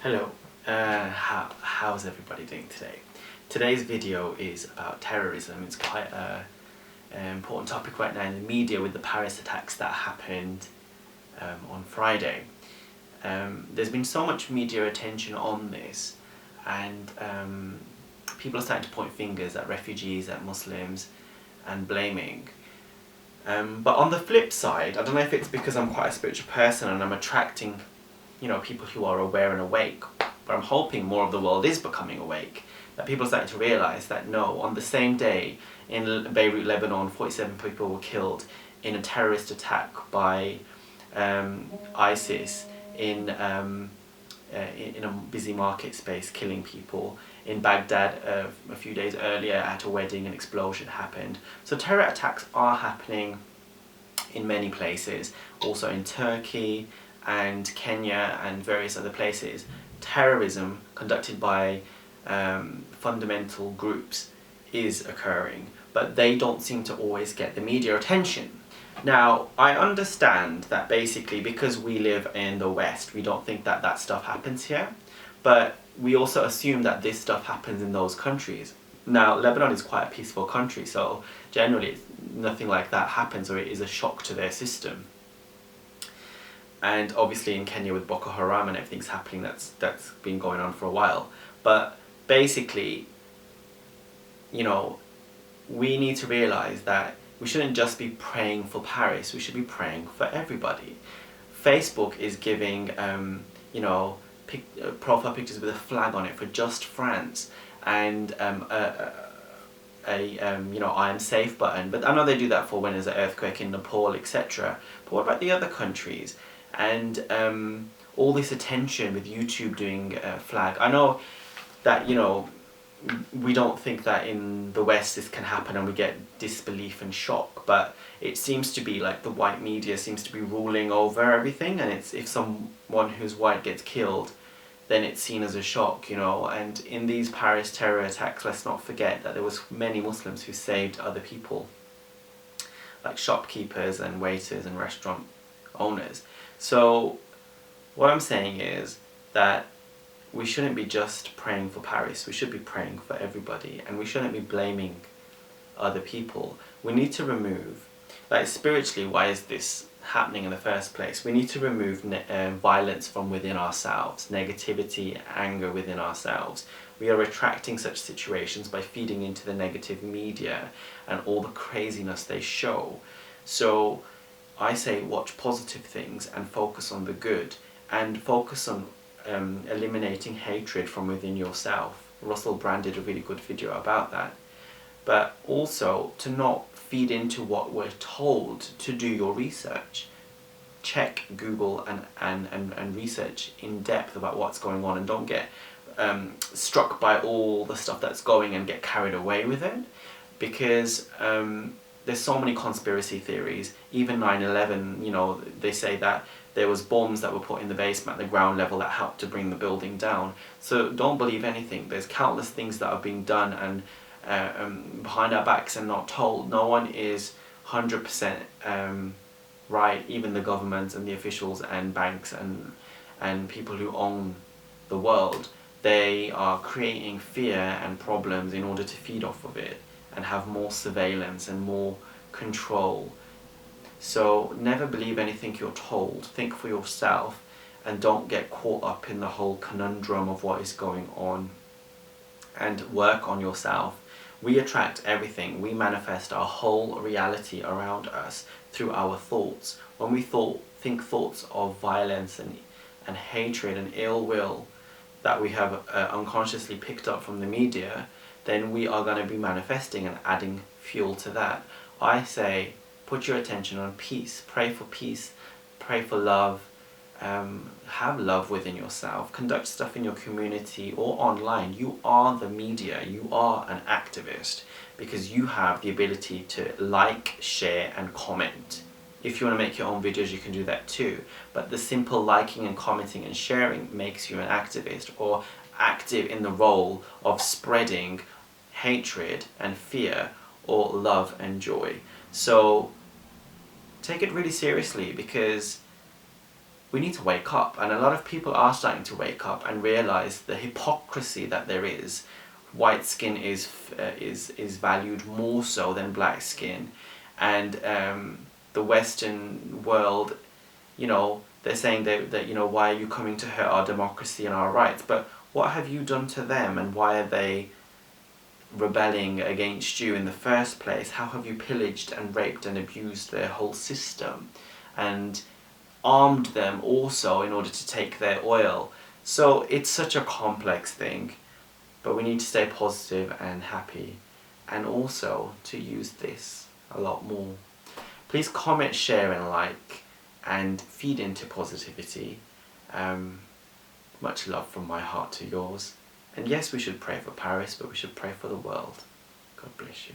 Hello, how's everybody doing today? Today's video is about terrorism. It's quite an important topic right now in the media with the Paris attacks that happened on Friday. There's been so much media attention on this, and people are starting to point fingers at refugees, at Muslims, and blaming. But on the flip side, I don't know if it's because I'm quite a spiritual person and I'm attracting people who are aware and awake, but I'm hoping more of the world is becoming awake, that people are starting to realise that no, on the same day in Beirut, Lebanon, 47 people were killed in a terrorist attack by ISIS in a busy market space, killing people. In Baghdad, a few days earlier at a wedding, an explosion happened. So terror attacks are happening in many places, also in Turkey and Kenya and various other places. Terrorism conducted by fundamental groups is occurring, but they don't seem to always get the media attention. Now, I understand that basically because we live in the West, we don't think that that stuff happens here, but we also assume that this stuff happens in those countries. Now, Lebanon is quite a peaceful country, so generally nothing like that happens, or it is a shock to their system. And obviously in Kenya with Boko Haram and everything's happening, that's been going on for a while. But basically, we need to realise that we shouldn't just be praying for Paris, we should be praying for everybody. Facebook is giving, profile pictures with a flag on it for just France, and I am safe button. But I know they do that for when there's an earthquake in Nepal, etc. But what about the other countries? And all this attention with YouTube doing a flag. I know that, we don't think that in the West this can happen and we get disbelief and shock, but it seems to be like the white media seems to be ruling over everything, and it's, if someone who's white gets killed, then it's seen as a shock, and in these Paris terror attacks, let's not forget that there was many Muslims who saved other people, like shopkeepers and waiters and restaurant owners. So what I'm saying is that we shouldn't be just praying for Paris, we should be praying for everybody, and we shouldn't be blaming other people. We need to remove, spiritually, why is this happening in the first place? We need to remove violence from within ourselves, negativity, anger within ourselves. We are attracting such situations by feeding into the negative media and all the craziness they show. So I say watch positive things and focus on the good, and focus on eliminating hatred from within yourself. Russell Brand did a really good video about that. But also to not feed into what we're told, to do your research. Check Google and research in depth about what's going on, and don't get struck by all the stuff that's going and get carried away with it, because there's so many conspiracy theories. Even 9/11, they say that there was bombs that were put in the basement at the ground level that helped to bring the building down. So don't believe anything. There's countless things that are being done and behind our backs and not told. No one is 100% right, even the governments and the officials and banks and people who own the world. They are creating fear and problems in order to feed off of it and have more surveillance and more control. So never believe anything you're told. Think for yourself and don't get caught up in the whole conundrum of what is going on, and work on yourself. We attract everything. We manifest our whole reality around us through our thoughts. When we think thoughts of violence and hatred and ill will that we have unconsciously picked up from the media, then we are going to be manifesting and adding fuel to that. I say put your attention on peace. Pray for peace. Pray for love. Have love within yourself. Conduct stuff in your community or online. You are the media. You are an activist because you have the ability to like, share and comment. If you want to make your own videos, you can do that too. But the simple liking and commenting and sharing makes you an activist, or active in the role of spreading hatred and fear or love and joy. So take it really seriously, because we need to wake up, and a lot of people are starting to wake up and realize the hypocrisy that there is. White skin is valued more so than black skin, and the Western world, you know, they're saying that you know, why are you coming to hurt our democracy and our rights? But what have you done to them, and why are they rebelling against you in the first place? How have you pillaged and raped and abused their whole system, and armed them also in order to take their oil? So it's such a complex thing, but we need to stay positive and happy, and also to use this a lot more. Please comment, share and like, and feed into positivity. Much love from my heart to yours. And yes, we should pray for Paris, but we should pray for the world. God bless you.